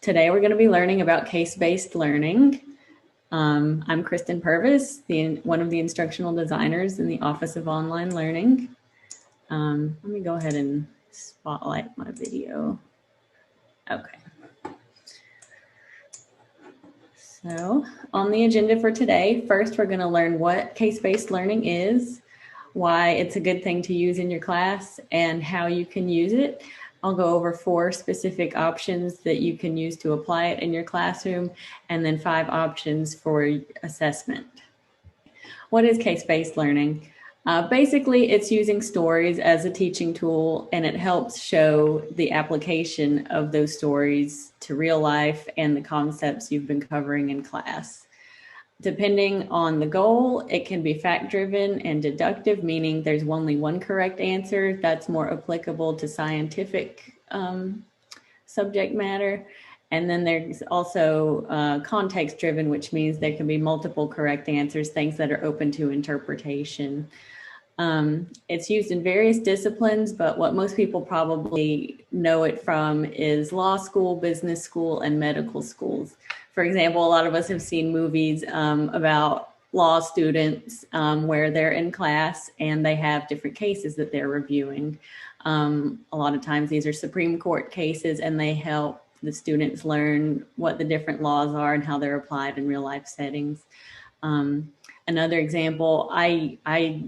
Today we're going to be learning about case-based learning. I'm Kristen Purvis, one of the instructional designers in the Office of Online Learning. Let me go ahead and spotlight my video. Okay. So on the agenda for today, first we're going to learn what case-based learning is, why it's a good thing to use in your class, and how you can use it. I'll go over 4 specific options that you can use to apply it in your classroom, and then 5 options for assessment. What is case-based learning? Basically, it's using stories as a teaching tool, and it helps show the application of those stories to real life and the concepts you've been covering in class. Depending on the goal, it can be fact-driven and deductive, meaning there's only one correct answer. That's more applicable to scientific subject matter. And then there's also context-driven, which means there can be multiple correct answers, things that are open to interpretation. It's used in various disciplines, but what most people probably know it from is law school, business school, and medical schools. For example, a lot of us have seen movies about law students where they're in class and they have different cases that they're reviewing. A lot of times these are Supreme Court cases, and they help the students learn what the different laws are and how they're applied in real life settings. Another example, I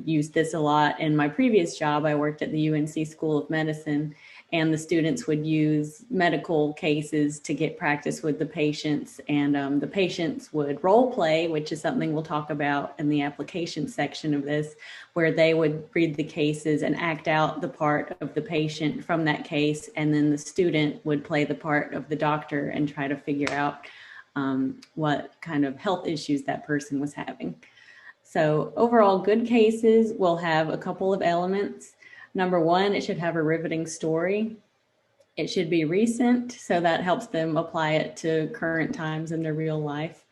used this a lot in my previous job. I worked at the UNC School of Medicine, and the students would use medical cases to get practice with the patients, and the patients would role play, which is something we'll talk about in the application section of this, where they would read the cases and act out the part of the patient from that case, and then the student would play the part of the doctor and try to figure out what kind of health issues that person was having. So overall, good cases will have a couple of elements. Number 1, it should have a riveting story. It should be recent, so that helps them apply it to current times in their real life.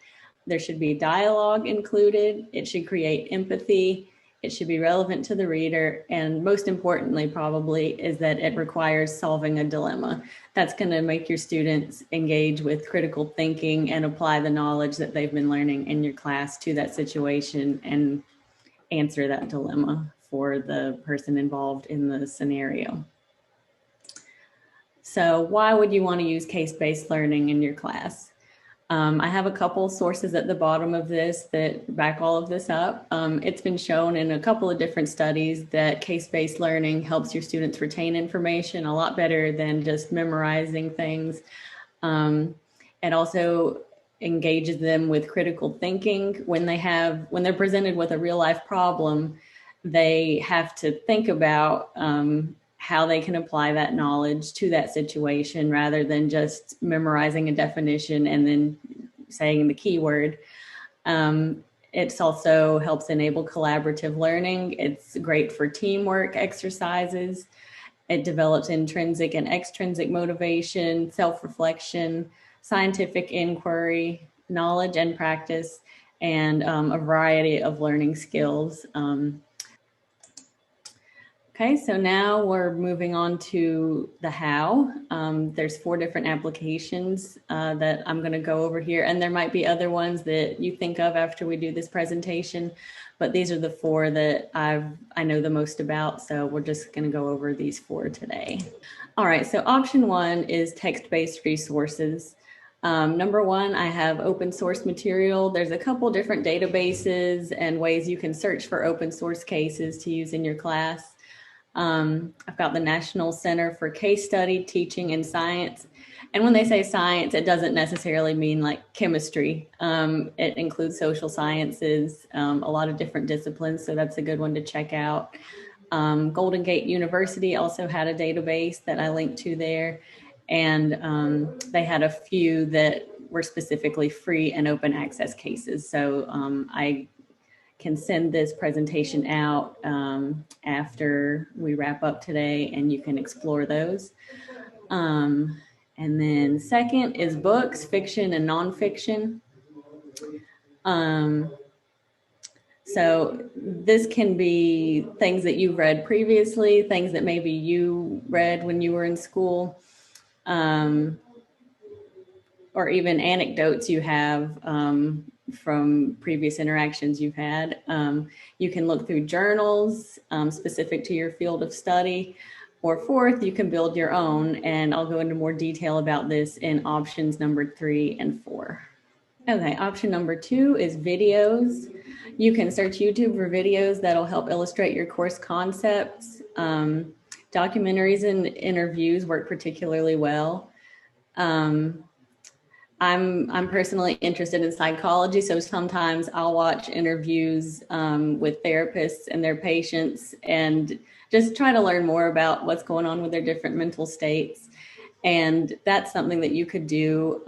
There should be dialogue included. It should create empathy. It should be relevant to the reader. And most importantly, probably, is that it requires solving a dilemma. That's going to make your students engage with critical thinking and apply the knowledge that they've been learning in your class to that situation and answer that dilemma for the person involved in the scenario. So why would you want to use case-based learning in your class? I have a couple sources at the bottom of this that back all of this up. It's been shown in a couple of different studies that case-based learning helps your students retain information a lot better than just memorizing things. It also engages them with critical thinking. When they're presented with a real life problem, they have to think about how they can apply that knowledge to that situation rather than just memorizing a definition and then saying the keyword. It also helps enable collaborative learning. It's great for teamwork exercises. It develops intrinsic and extrinsic motivation, self-reflection, scientific inquiry, knowledge and practice, and a variety of learning skills. Okay, so now we're moving on to the how. There's 4 different applications that I'm going to go over here, and there might be other ones that you think of after we do this presentation, but these are the 4 that I know the most about, so we're just going to go over these 4 today. All right, so option 1 is text-based resources. Number 1, I have open source material. There's a couple different databases and ways you can search for open source cases to use in your class. I've got the National Center for Case Study, Teaching, and Science. And when they say science, it doesn't necessarily mean like chemistry. It includes social sciences, a lot of different disciplines, so that's a good one to check out. Golden Gate University also had a database that I linked to there. And they had a few that were specifically free and open access cases. So I can send this presentation out after we wrap up today, and you can explore those. And then second is books, fiction and nonfiction. So this can be things that you've read previously, things that maybe you read when you were in school. or even anecdotes you have from previous interactions you've had. You can look through journals specific to your field of study. Or fourth, you can build your own, and I'll go into more detail about this in options number 3 and 4. Okay, option number 2 is videos. You can search YouTube for videos that'll help illustrate your course concepts. Documentaries and interviews work particularly well. I'm personally interested in psychology, so sometimes I'll watch interviews with therapists and their patients and just try to learn more about what's going on with their different mental states. And that's something that you could do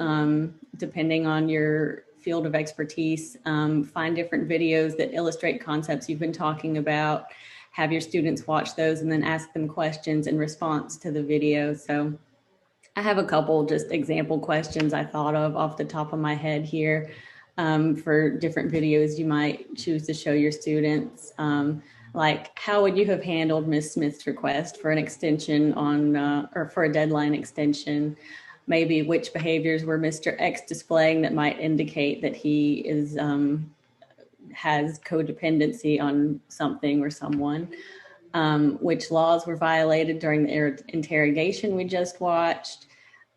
depending on your field of expertise. Find different videos that illustrate concepts you've been talking about, have your students watch those, and then ask them questions in response to the video. So I have a couple just example questions I thought of off the top of my head here for different videos you might choose to show your students. Like, how would you have handled Ms. Smith's request for an extension on, or for a deadline extension? Maybe which behaviors were Mr. X displaying that might indicate that he is has codependency on something or someone? Which laws were violated during the interrogation we just watched?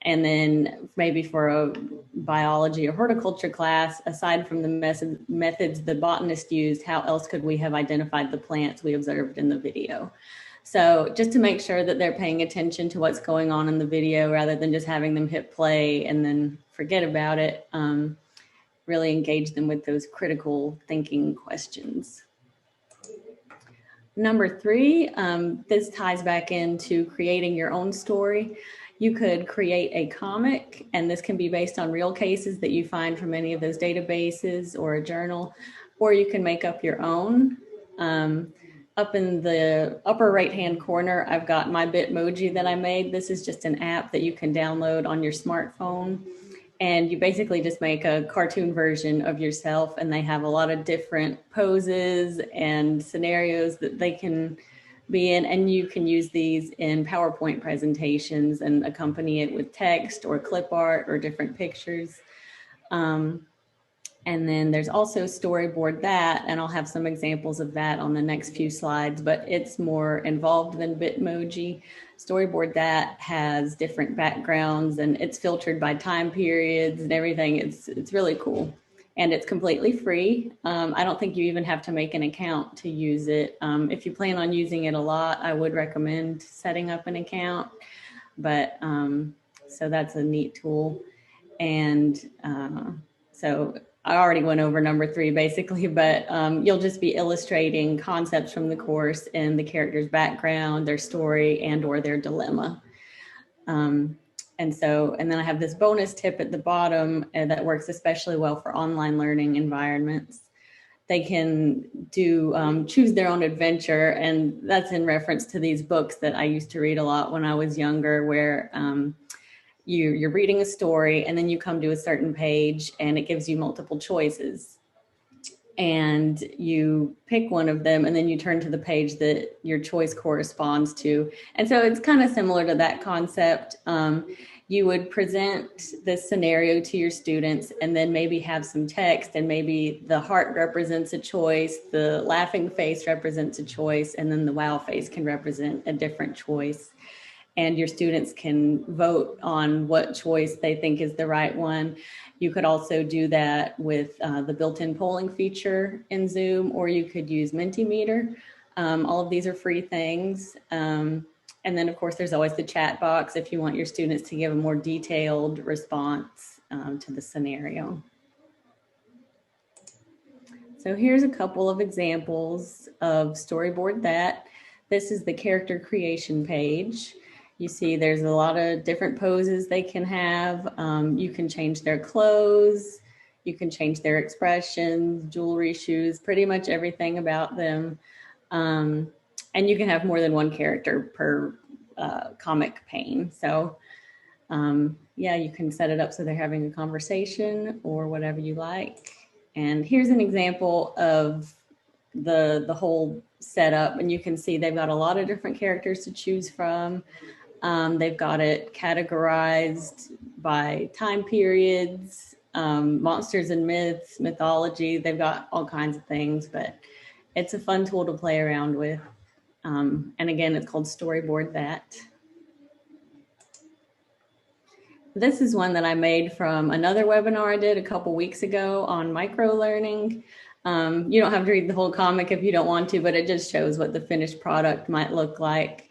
And then maybe for a biology or horticulture class, aside from the methods the botanist used, how else could we have identified the plants we observed in the video? So just to make sure that they're paying attention to what's going on in the video rather than just having them hit play and then forget about it, really engage them with those critical thinking questions. Number 3, this ties back into creating your own story. You could create a comic, and this can be based on real cases that you find from any of those databases or a journal, or you can make up your own. Up in the upper right-hand corner, I've got my Bitmoji that I made. This is just an app that you can download on your smartphone. And you basically just make a cartoon version of yourself, and they have a lot of different poses and scenarios that they can be in, and you can use these in PowerPoint presentations and accompany it with text or clip art or different pictures. And then there's also Storyboard that, and I'll have some examples of that on the next few slides, but it's more involved than Bitmoji. Storyboard that has different backgrounds, and it's filtered by time periods and everything. It's really cool. And it's completely free. I don't think you even have to make an account to use it. If you plan on using it a lot, I would recommend setting up an account. But so that's a neat tool. And so I already went over number 3 basically, but you'll just be illustrating concepts from the course and the character's background, their story, and or their dilemma. And then I have this bonus tip at the bottom that works especially well for online learning environments. They can do choose their own adventure, and that's in reference to these books that I used to read a lot when I was younger, where you're reading a story and then you come to a certain page and it gives you multiple choices. And you pick one of them and then you turn to the page that your choice corresponds to. And so it's kind of similar to that concept. You would present this scenario to your students and then maybe have some text, and maybe the heart represents a choice, the laughing face represents a choice, and then the wow face can represent a different choice. And your students can vote on what choice they think is the right one. You could also do that with the built-in polling feature in Zoom, or you could use Mentimeter. All of these are free things. And then, of course, there's always the chat box if you want your students to give a more detailed response to the scenario. So here's a couple of examples of Storyboard that. This is the character creation page. You see there's a lot of different poses they can have. You can change their clothes. You can change their expressions, jewelry, shoes, pretty much everything about them. And you can have more than one character per comic pane. So yeah, you can set it up so they're having a conversation or whatever you like. And here's an example of the whole setup. And you can see they've got a lot of different characters to choose from. They've got it categorized by time periods, monsters and myths, mythology. They've got all kinds of things, but it's a fun tool to play around with. And again, it's called Storyboard That. This is one that I made from another webinar I did a couple weeks ago on microlearning. You don't have to read the whole comic if you don't want to, but it just shows what the finished product might look like.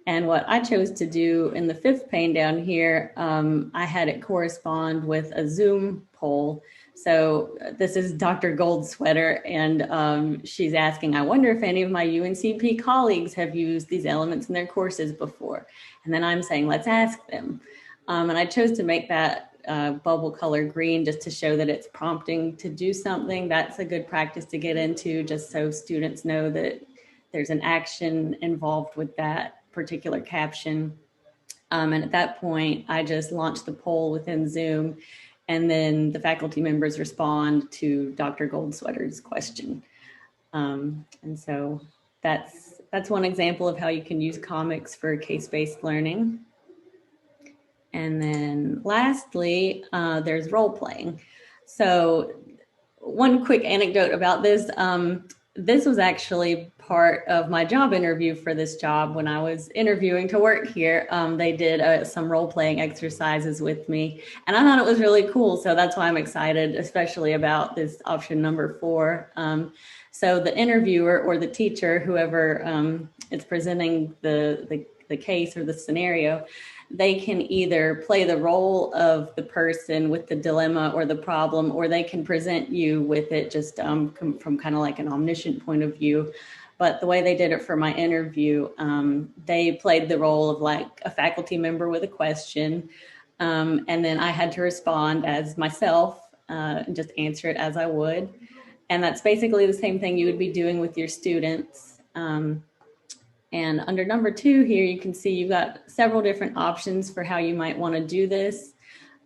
And what I chose to do in the fifth pane down here, I had it correspond with a Zoom poll. So this is Dr. Gold's sweater, and she's asking, I wonder if any of my UNCP colleagues have used these elements in their courses before. And then I'm saying, let's ask them. And I chose to make that bubble color green just to show that it's prompting to do something. That's a good practice to get into, just so students know that there's an action involved with that particular caption. And at that point, I just launched the poll within Zoom, and then the faculty members respond to Dr. Goldsweater's question. And so that's one example of how you can use comics for case-based learning. And then lastly, there's role playing. So one quick anecdote about this. This was actually part of my job interview for this job. When I was interviewing to work here, they did some role-playing exercises with me, and I thought it was really cool. So that's why I'm excited, especially about this option number 4. So the interviewer or the teacher, whoever is presenting the case or the scenario, they can either play the role of the person with the dilemma or the problem, or they can present you with it just from kind of like an omniscient point of view. But the way they did it for my interview, they played the role of like a faculty member with a question. And then I had to respond as myself and just answer it as I would. And that's basically the same thing you would be doing with your students. And under number 2 here, you can see you've got several different options for how you might want to do this.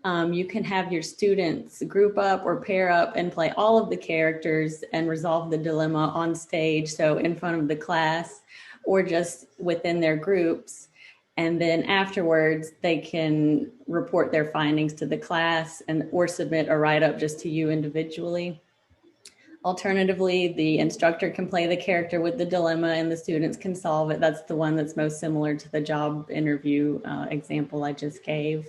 You can have your students group up or pair up and play all of the characters and resolve the dilemma on stage, so in front of the class, or just within their groups. And then afterwards, they can report their findings to the class or submit a write-up just to you individually. Alternatively, the instructor can play the character with the dilemma and the students can solve it. That's the one that's most similar to the job interview example I just gave.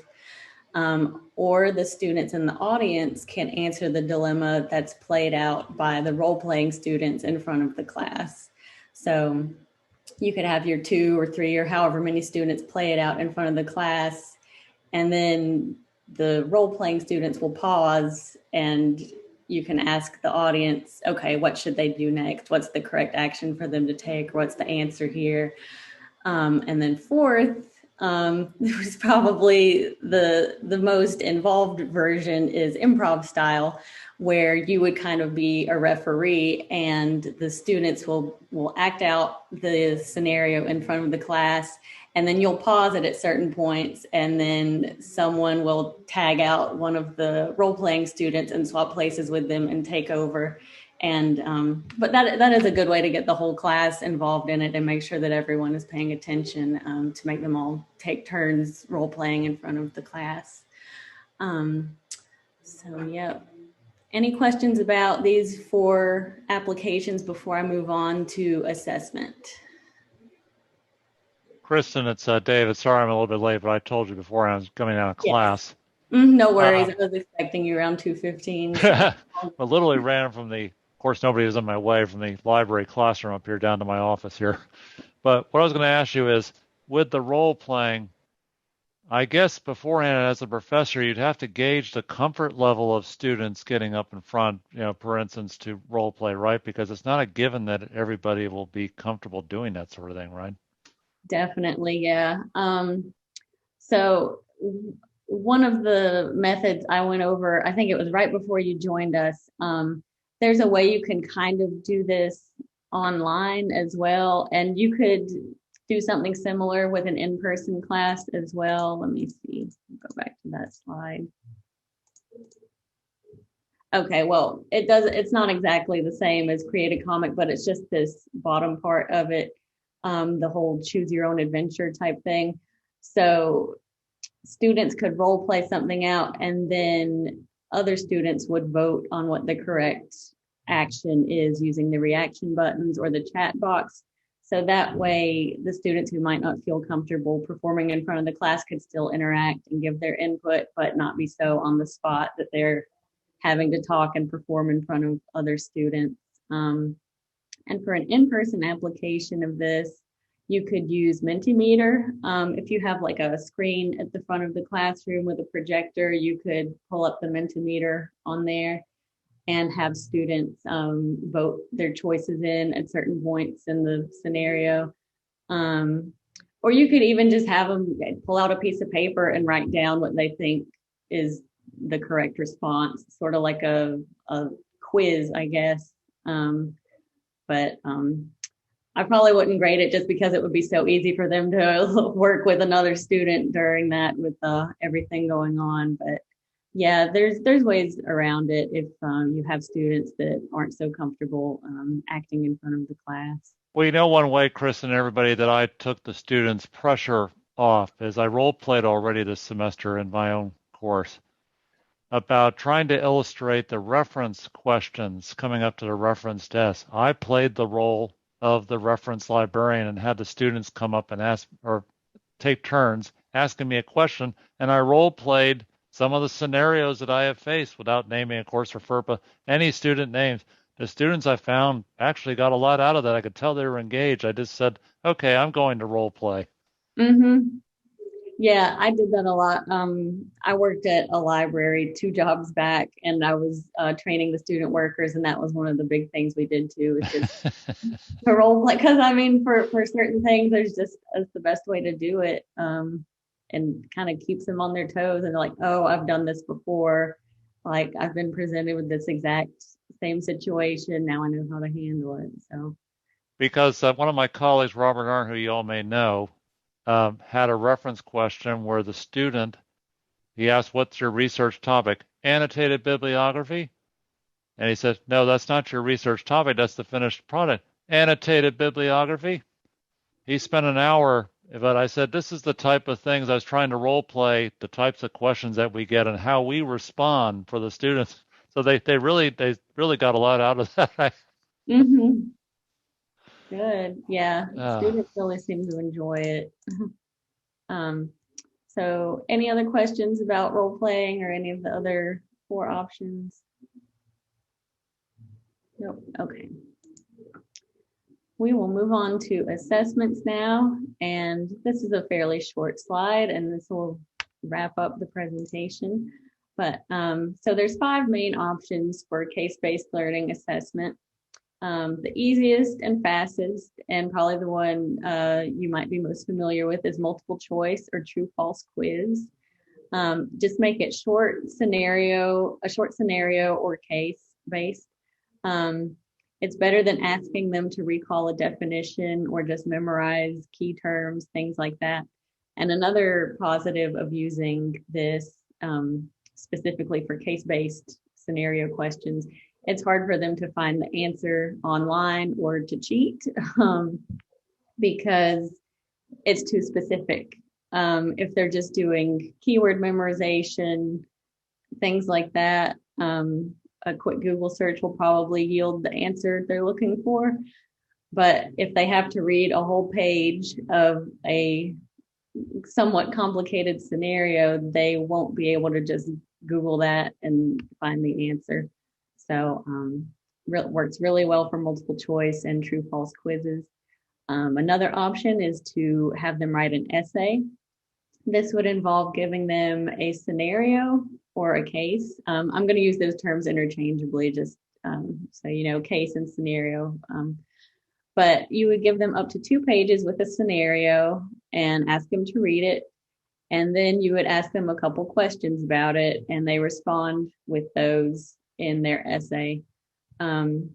Or the students in the audience can answer the dilemma that's played out by the role-playing students in front of the class. So you could have your 2 or 3 or however many students play it out in front of the class, and then the role-playing students will pause and you can ask the audience, okay, what should they do next? What's the correct action for them to take? What's the answer here? And then fourth, was probably the most involved version is improv style, where you would kind of be a referee and the students will act out the scenario in front of the class, and then you'll pause it at certain points, and then someone will tag out one of the role-playing students and swap places with them and take over. And but that is a good way to get the whole class involved in it and make sure that everyone is paying attention, to make them all take turns role-playing in front of the class. So yeah. Any questions about these 4 applications before I move on to assessment? Kristen, it's David. Sorry I'm a little bit late, but I told you before I was coming out of class. No worries. I was expecting you around 2:15. So. I literally ran from of course, nobody was in my way, from the library classroom up here down to my office here. But what I was going to ask you is, with the role playing, I guess beforehand as a professor, you'd have to gauge the comfort level of students getting up in front, for instance, to role play, right? Because it's not a given that everybody will be comfortable doing that sort of thing, right? Definitely, yeah. So one of the methods I went over, I think it was right before you joined us, there's a way you can kind of do this online as well. And you could do something similar with an in-person class as well. Let me see, go back to that slide. Okay, well, it's not exactly the same as create a comic, but it's just this bottom part of it, the whole choose your own adventure type thing. So students could role play something out, and then other students would vote on what the correct action is using the reaction buttons or the chat box. So that way, the students who might not feel comfortable performing in front of the class could still interact and give their input, but not be so on the spot that they're having to talk and perform in front of other students. And for an in-person application of this, you could use Mentimeter. If you have like a screen at the front of the classroom with a projector, you could pull up the Mentimeter on there and have students vote their choices in at certain points in the scenario. Or you could even just have them pull out a piece of paper and write down what they think is the correct response, sort of like a quiz, I guess. But I probably wouldn't grade it just because it would be so easy for them to work with another student during that with everything going on. But yeah, there's ways around it if you have students that aren't so comfortable acting in front of the class. Well, you know, one way, Chris and everybody, that I took the students' pressure off is I role played already this semester in my own course about trying to illustrate the reference questions coming up to the reference desk. I played the role of the reference librarian and had the students come up and ask or take turns asking me a question, and I role played some of the scenarios that I have faced without naming, of course, for FERPA, any student names. The students I found actually got a lot out of that. I could tell they were engaged. I just said, okay, I'm going to role play. Mm-hmm. Yeah, I did that a lot. I worked at a library 2 jobs back, and I was training the student workers, and that was one of the big things we did too, is just to role play. Because I mean, for certain things, there's just that's the best way to do it, and kind of keeps them on their toes. And they're like, oh, I've done this before. Like I've been presented with this exact same situation. Now I know how to handle it. So Because one of my colleagues, Robert Arndt, who you all may know, had a reference question where the student, he asked, what's your research topic? Annotated bibliography? And he said, no, that's not your research topic. That's the finished product. Annotated bibliography? He spent an hour, but I said, this is the type of things I was trying to role play, the types of questions that we get and how we respond for the students. So they really got a lot out of that. mm-hmm. Good. Yeah. Students really seem to enjoy it. Um, so any other questions about role playing or any of the other 4 options? Nope. Okay. We will move on to assessments now. And this is a fairly short slide, and this will wrap up the presentation. But so there's 5 main options for case-based learning assessment. The easiest and fastest, and probably the one you might be most familiar with, is multiple choice or true false quiz. Just make it a short scenario or case based. It's better than asking them to recall a definition or just memorize key terms, things like that. And another positive of using this specifically for case-based scenario questions, it's hard for them to find the answer online or to cheat because it's too specific. If they're just doing keyword memorization, things like that, a quick Google search will probably yield the answer they're looking for. But if they have to read a whole page of a somewhat complicated scenario, they won't be able to just Google that and find the answer. So works really well for multiple choice and true false quizzes. Another option is to have them write an essay. This would involve giving them a scenario or a case. I'm going to use those terms interchangeably, just so you know, case and scenario. But you would give them up to 2 pages with a scenario and ask them to read it. And then you would ask them a couple questions about it, and they respond with those in their essay. And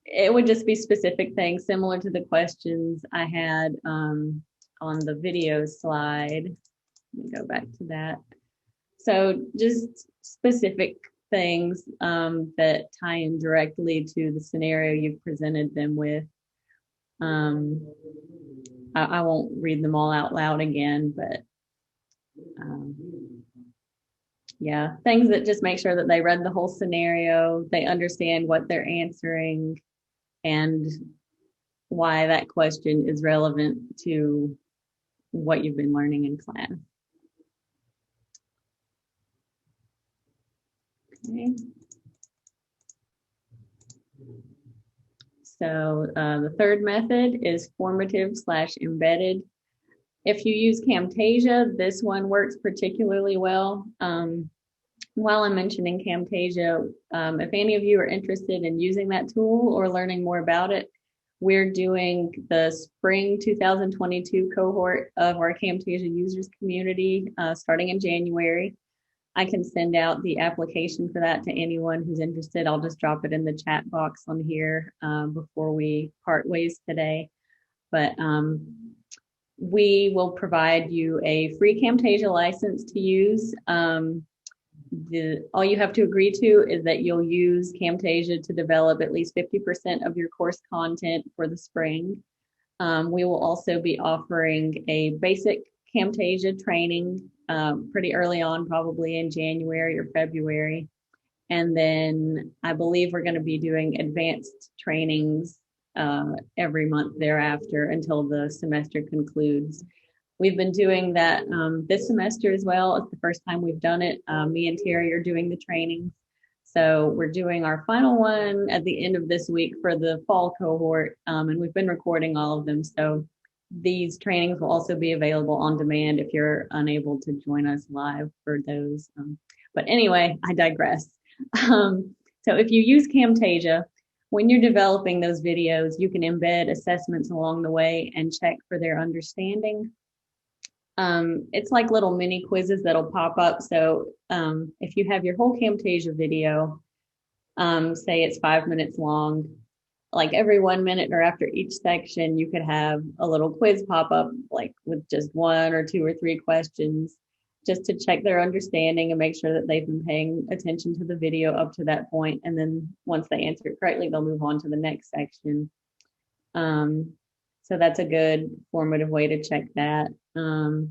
it would just be specific things similar to the questions I had on the video slide. Let me go back to that. So just specific things that tie in directly to the scenario you've presented them with. I won't read them all out loud again, but yeah, things that just make sure that they read the whole scenario, they understand what they're answering, and why that question is relevant to what you've been learning in class. Okay. So the third method is formative/embedded. If you use Camtasia, this one works particularly well. While I'm mentioning Camtasia, if any of you are interested in using that tool or learning more about it, we're doing the spring 2022 cohort of our Camtasia users community starting in January. I can send out the application for that to anyone who's interested. I'll just drop it in the chat box on here before we part ways today. But we will provide you a free Camtasia license to use. All you have to agree to is that you'll use Camtasia to develop at least 50% of your course content for the spring. We will also be offering a basic Camtasia training pretty early on, probably in January or February. And then I believe we're going to be doing advanced trainings every month thereafter until the semester concludes. We've been doing that this semester as well. It's the first time we've done it. Me and Terry are doing the trainings. So we're doing our final one at the end of this week for the fall cohort, and we've been recording all of them. So these trainings will also be available on demand if you're unable to join us live for those. But anyway, I digress. So if you use Camtasia, when you're developing those videos, you can embed assessments along the way and check for their understanding. It's like little mini quizzes that'll pop up. So if you have your whole Camtasia video, say it's 5 minutes long, like every 1 minute or after each section, you could have a little quiz pop up, like with just 1 or 2 or 3 questions, just to check their understanding and make sure that they've been paying attention to the video up to that point. And then once they answer it correctly, they'll move on to the next section. So that's a good formative way to check that. And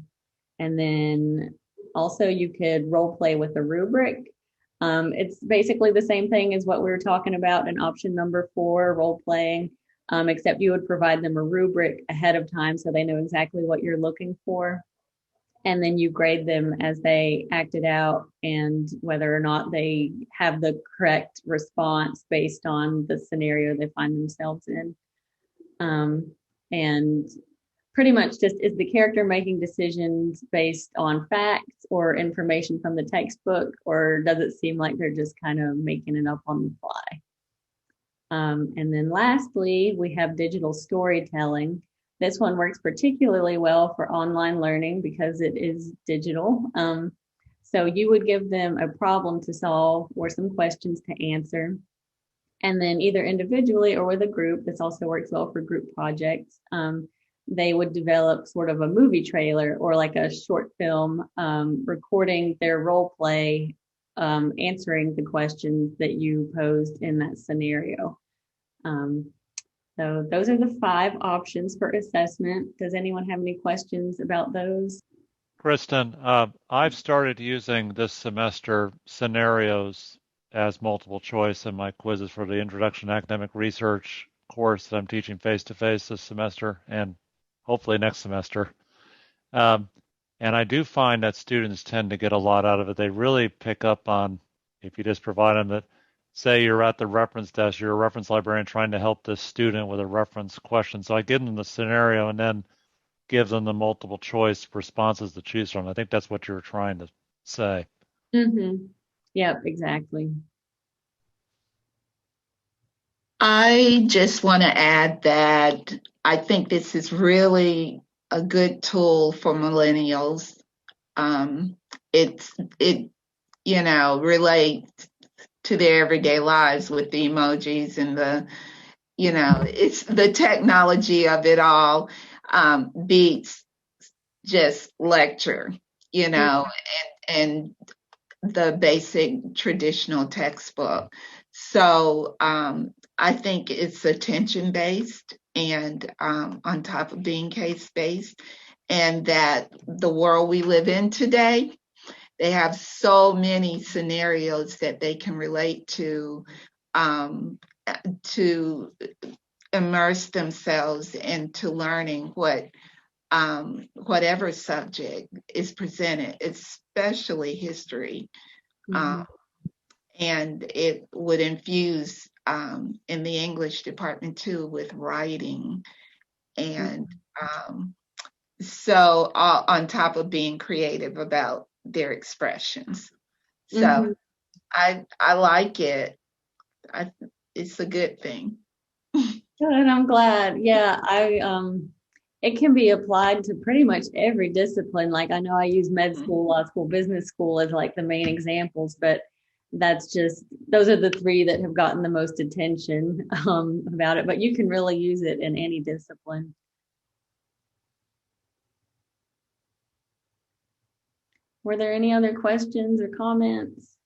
then also you could role play with a rubric. It's basically the same thing as what we were talking about in option number 4, role playing, except you would provide them a rubric ahead of time so they know exactly what you're looking for. And then you grade them as they act it out and whether or not they have the correct response based on the scenario they find themselves in. And pretty much just is the character making decisions based on facts or information from the textbook, or does it seem like they're just kind of making it up on the fly? And then lastly, we have digital storytelling. This one works particularly well for online learning because it is digital. So you would give them a problem to solve or some questions to answer. And then either individually or with a group, this also works well for group projects, they would develop sort of a movie trailer or like a short film recording their role play, answering the questions that you posed in that scenario. So those are the 5 options for assessment. Does anyone have any questions about those? Kristen, I've started using this semester scenarios as multiple choice in my quizzes for the Introduction to Academic Research course that I'm teaching face-to-face this semester and hopefully next semester. And I do find that students tend to get a lot out of it. They really pick up on, if you just provide them that, say you're at the reference desk, you're a reference librarian trying to help this student with a reference question. So I give them the scenario and then give them the multiple choice responses to choose from. I think that's what you're trying to say. Mm-hmm. Yep, exactly. I just want to add that I think this is really a good tool for millennials. It relates to their everyday lives with the emojis and it's the technology of it all beats just lecture, and the basic traditional textbook. So I think it's attention-based and on top of being case-based, and that the world we live in today, they have so many scenarios that they can relate to immerse themselves into learning whatever subject is presented, especially history. And it would infuse in the English department too with writing. And so on top of being creative about their expressions. So I like it. It's a good thing. Good, I'm glad. Yeah, it can be applied to pretty much every discipline. Like I know I use med school, law school, business school as like the main examples, but that's just, those are the three that have gotten the most attention about it, but you can really use it in any discipline. Were there any other questions or comments?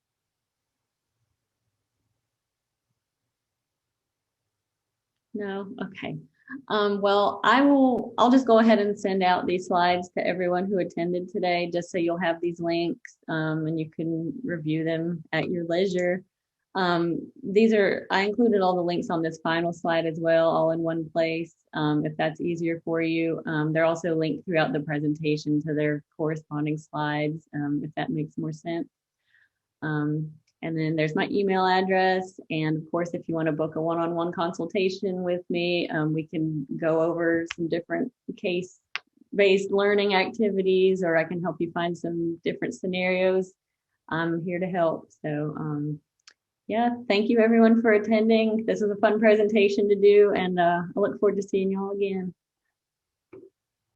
No? Okay. Well, I'll just go ahead and send out these slides to everyone who attended today, just so you'll have these links and you can review them at your leisure. I included all the links on this final slide as well, all in one place, if that's easier for you. They're also linked throughout the presentation to their corresponding slides, if that makes more sense. And then there's my email address. And of course, if you want to book a one-on-one consultation with me, we can go over some different case-based learning activities, or I can help you find some different scenarios. I'm here to help. So yeah, thank you everyone for attending. This was a fun presentation to do, and I look forward to seeing you all again.